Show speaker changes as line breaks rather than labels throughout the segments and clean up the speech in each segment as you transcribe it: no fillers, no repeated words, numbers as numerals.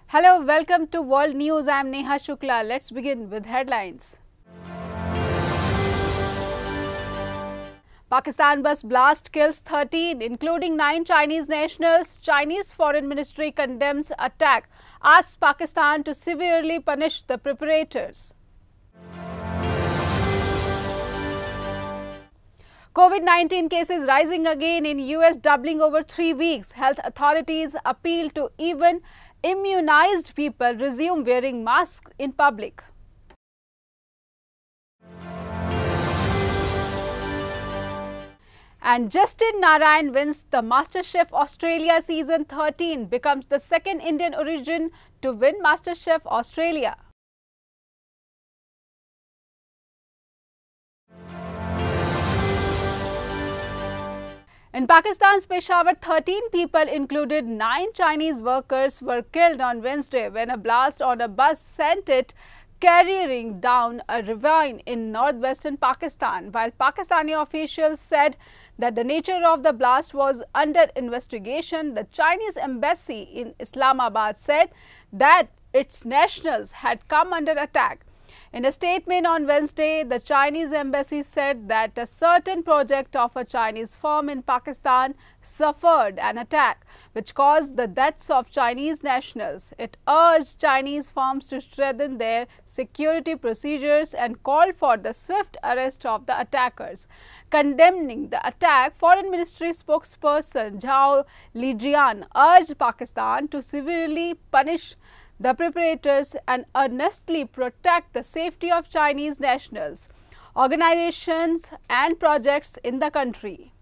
Hello, welcome to World News. I am Neha Shukla. Let's begin with headlines. Pakistan bus blast kills 13, including 9 Chinese nationals. Chinese Foreign Ministry condemns attack, asks Pakistan to severely punish the perpetrators. COVID-19 cases rising again in US, doubling over 3 weeks. Health authorities appeal to even immunized people resume wearing masks in public. And Justin Narayan wins the MasterChef Australia Season 13, becomes the second Indian origin to win MasterChef Australia. In Pakistan's Peshawar, 13 people, included 9 Chinese workers, were killed on Wednesday when a blast on a bus sent it careening down a ravine in northwestern Pakistan. While Pakistani officials said that the nature of the blast was under investigation, the Chinese embassy in Islamabad said that its nationals had come under attack. In a statement on Wednesday, the Chinese embassy said that a certain project of a Chinese firm in Pakistan suffered an attack, which caused the deaths of Chinese nationals. It urged Chinese firms to strengthen their security procedures and called for the swift arrest of the attackers. Condemning the attack, Foreign Ministry spokesperson Zhao Lijian urged Pakistan to severely punish the perpetrators and earnestly protect the safety of Chinese nationals, organizations and projects in the country.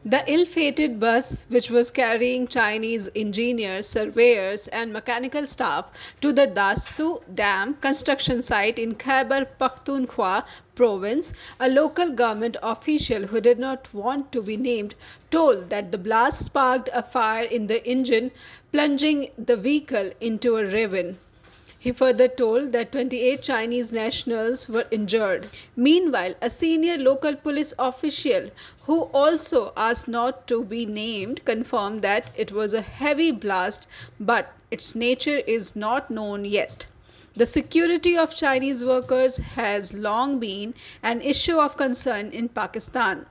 The ill-fated bus, which was carrying Chinese engineers, surveyors and mechanical staff to the Dasu Dam construction site in Khyber Pakhtunkhwa province, a local government official who did not want to be named told that the blast sparked a fire in the engine, plunging the vehicle into a ravine. He further told that 28 Chinese nationals were injured. Meanwhile, a senior local police official, who also asked not to be named, confirmed that it was a heavy blast, but its nature is not known yet. The security of Chinese workers has long been an issue of concern in Pakistan.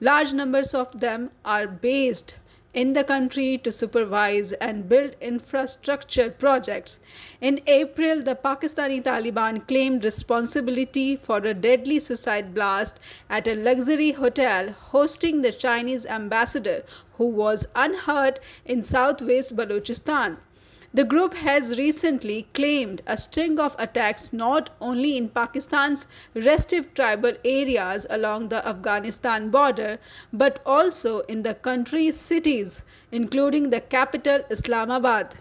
Large numbers of them are based in the country to supervise and build infrastructure projects. In April, the Pakistani Taliban claimed responsibility for a deadly suicide blast at a luxury hotel hosting the Chinese ambassador, who was unhurt in southwest Balochistan. The group has recently claimed a string of attacks not only in Pakistan's restive tribal areas along the Afghanistan border, but also in the country's cities, including the capital Islamabad.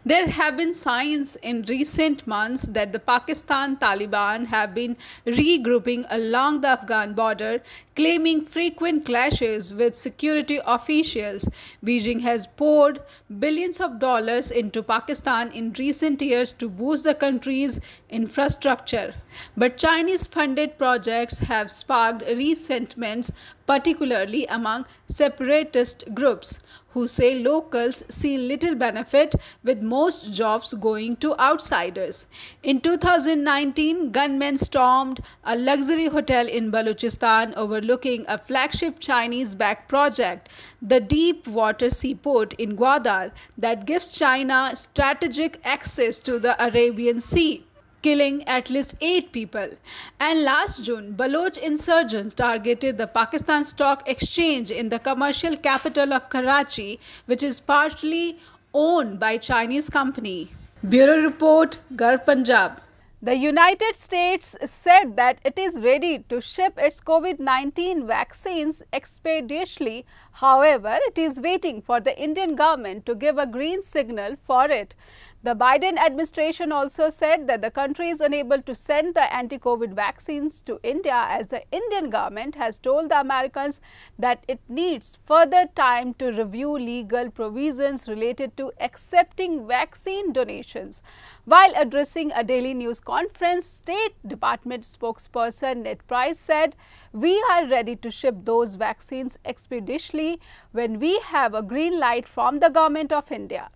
There have been signs in recent months that the Pakistan Taliban have been regrouping along the Afghan border, claiming frequent clashes with security officials. Beijing has poured billions of dollars into Pakistan in recent years to boost the country's infrastructure. But Chinese-funded projects have sparked resentments, particularly among separatist groups, who say locals see little benefit, with most jobs going to outsiders. In 2019, gunmen stormed a luxury hotel in Balochistan overlooking a flagship Chinese-backed project, the Deep Water Seaport in Gwadar, that gives China strategic access to the Arabian Sea, killing at least 8 people. And last June, Baloch insurgents targeted the Pakistan Stock Exchange in the commercial capital of Karachi, which is partly owned by Chinese company. Bureau Report, Garh Punjab. The United States said that it is ready to ship its COVID-19 vaccines expeditiously. However, it is waiting for the Indian government to give a green signal for it. The Biden administration also said that the country is unable to send the anti-COVID vaccines to India, as the Indian government has told the Americans that it needs further time to review legal provisions related to accepting vaccine donations. While addressing a daily news conference, State Department spokesperson Ned Price said, "We are ready to ship those vaccines expeditiously when we have a green light from the government of India."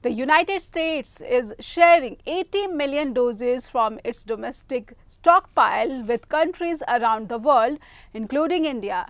The United States is sharing 80 million doses from its domestic stockpile with countries around the world, including India.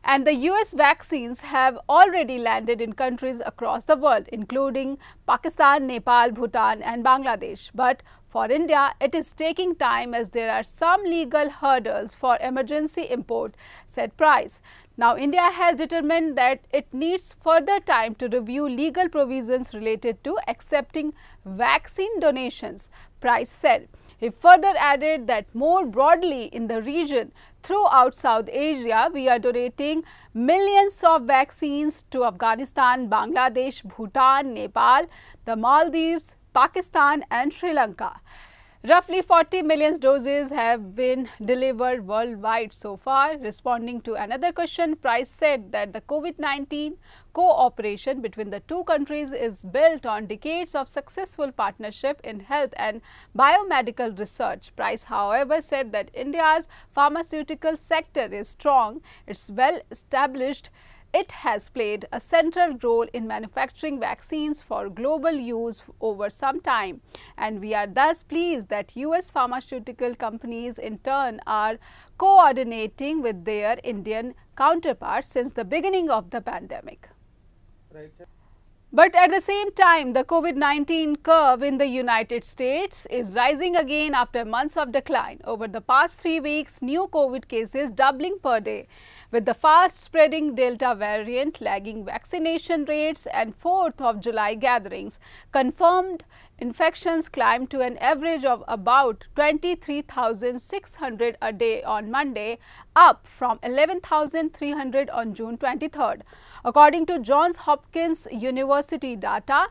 And the US vaccines have already landed in countries across the world, including Pakistan, Nepal, Bhutan and Bangladesh. But for India, it is taking time as there are some legal hurdles for emergency import, said Price. Now, India has determined that it needs further time to review legal provisions related to accepting vaccine donations, Price said. He further added that more broadly in the region, throughout South Asia, we are donating millions of vaccines to Afghanistan, Bangladesh, Bhutan, Nepal, the Maldives, Pakistan and Sri Lanka. Roughly 40 million doses have been delivered worldwide so far. Responding to another question, Price said that the COVID-19 cooperation between the two countries is built on decades of successful partnership in health and biomedical research. Price, however, said that India's pharmaceutical sector is strong, it's well established. It has played a central role in manufacturing vaccines for global use over some time, and we are thus pleased that US pharmaceutical companies in turn are coordinating with their Indian counterparts since the beginning of the pandemic.
Right.
But at the same time, the COVID-19 curve in the United States is rising again after months of decline. Over the past 3 weeks, new COVID cases doubling per day, with the fast-spreading Delta variant lagging vaccination rates and 4th of July gatherings. Confirmed infections climbed to an average of about 23,600 a day on Monday, up from 11,300 on June 23rd. According to Johns Hopkins University data,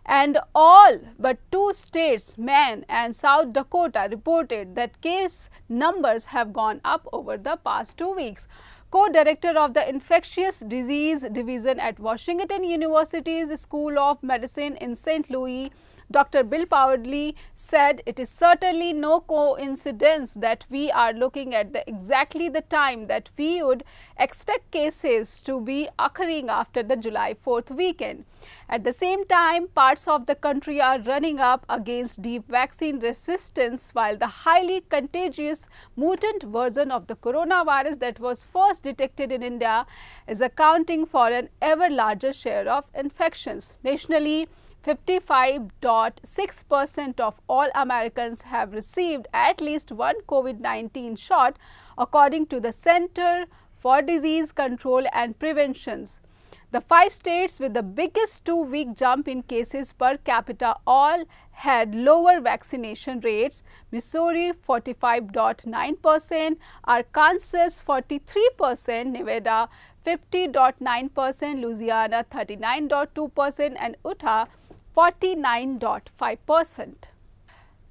and all but 2 states, Maine and South Dakota, reported that case numbers have gone up over the past 2 weeks. Co-director of the Infectious Disease Division at Washington University's School of Medicine in St. Louis, Dr. Bill Powderly said it is certainly no coincidence that we are looking at exactly the time that we would expect cases to be occurring after the July 4th weekend. At the same time, parts of the country are running up against deep vaccine resistance, while the highly contagious mutant version of the coronavirus that was first detected in India is accounting for an ever larger share of infections. Nationally, 55.6% of all Americans have received at least one COVID-19 shot, according to the Center for Disease Control and Prevention. The 5 states with the biggest 2-week jump in cases per capita all had lower vaccination rates: Missouri 45.9%, Arkansas 43%, Nevada 50.9%, Louisiana 39.2% and Utah 49.5%.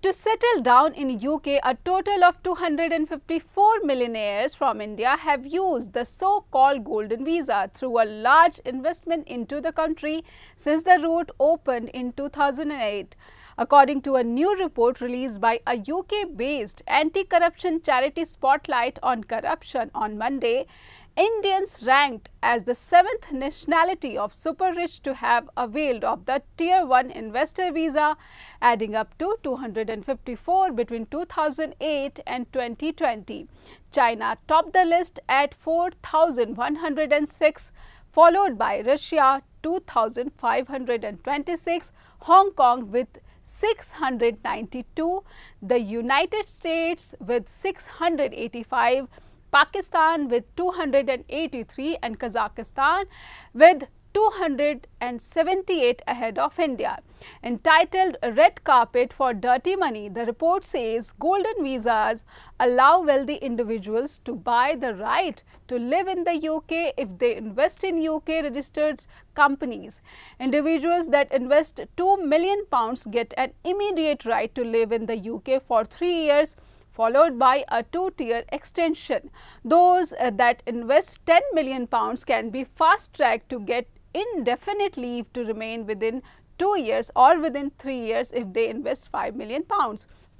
To settle down in UK, a total of 254 millionaires from India have used the so-called Golden Visa through a large investment into the country since the route opened in 2008. According to a new report released by a UK-based anti-corruption charity Spotlight on Corruption on Monday, Indians ranked as the 7th nationality of super rich to have availed of the Tier 1 investor visa, adding up to 254 between 2008 and 2020. China topped the list at 4,106, followed by Russia 2,526, Hong Kong with 692, the United States with 685, Pakistan with 283 and Kazakhstan with 278 ahead of India. Entitled Red Carpet for Dirty Money, the report says golden visas allow wealthy individuals to buy the right to live in the UK if they invest in UK registered companies. Individuals that invest £2 million get an immediate right to live in the UK for 3 years, followed by a 2-tier extension. Those that invest £10 million can be fast-tracked to get indefinite leave to remain within 2 years or within 3 years if they invest £5 million.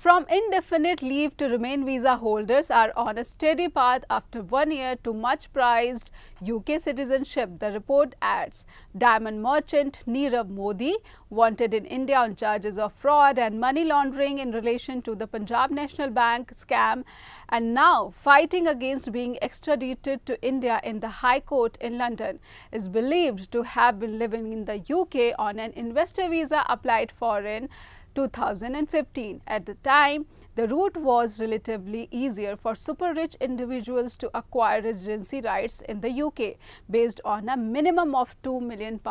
From indefinite leave to remain visa holders are on a steady path after 1 year to much prized UK citizenship, the report adds. Diamond merchant Nirav Modi, wanted in India on charges of fraud and money laundering in relation to the Punjab National Bank scam, and now fighting against being extradited to India in the High Court in London, is believed to have been living in the UK on an investor visa applied for in 2015. At the time, the route was relatively easier for super-rich individuals to acquire residency rights in the UK based on a minimum of £2 million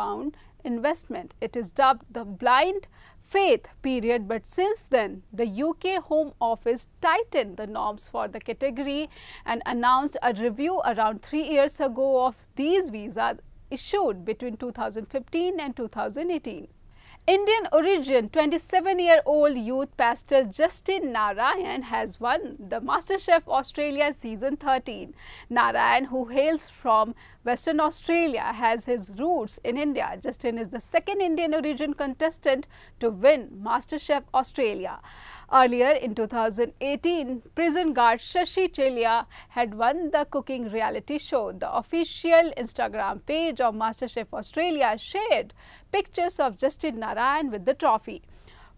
investment. It is dubbed the blind faith period, but since then, the UK Home Office tightened the norms for the category and announced a review around 3 years ago of these visas issued between 2015 and 2018. Indian origin 27-year-old youth pastor Justin Narayan has won the MasterChef Australia Season 13. Narayan, who hails from Western Australia, has his roots in India. Justin is the second Indian origin contestant to win MasterChef Australia. Earlier in 2018, prison guard Shashi Chelia had won the cooking reality show. The official Instagram page of MasterChef Australia shared pictures of Justin Narayan with the trophy.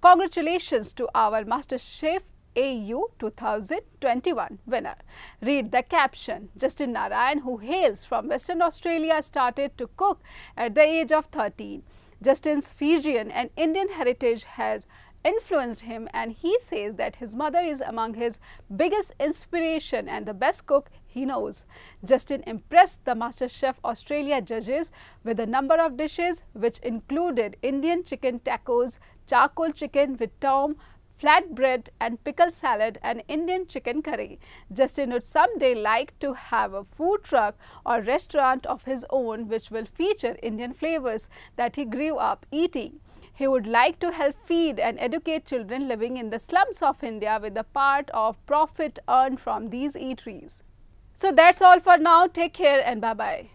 Congratulations to our MasterChef AU 2021 winner. Read the caption. Justin Narayan, who hails from Western Australia, started to cook at the age of 13. Justin's Fijian and Indian heritage has influenced him, and he says that his mother is among his biggest inspiration and the best cook he knows. Justin impressed the MasterChef Australia judges with a number of dishes which included Indian chicken tacos, charcoal chicken with tom, flatbread and pickle salad, and Indian chicken curry. Justin would someday like to have a food truck or restaurant of his own which will feature Indian flavors that he grew up eating. He would like to help feed and educate children living in the slums of India with a part of profit earned from these eateries. So that's all for now. Take care and bye-bye.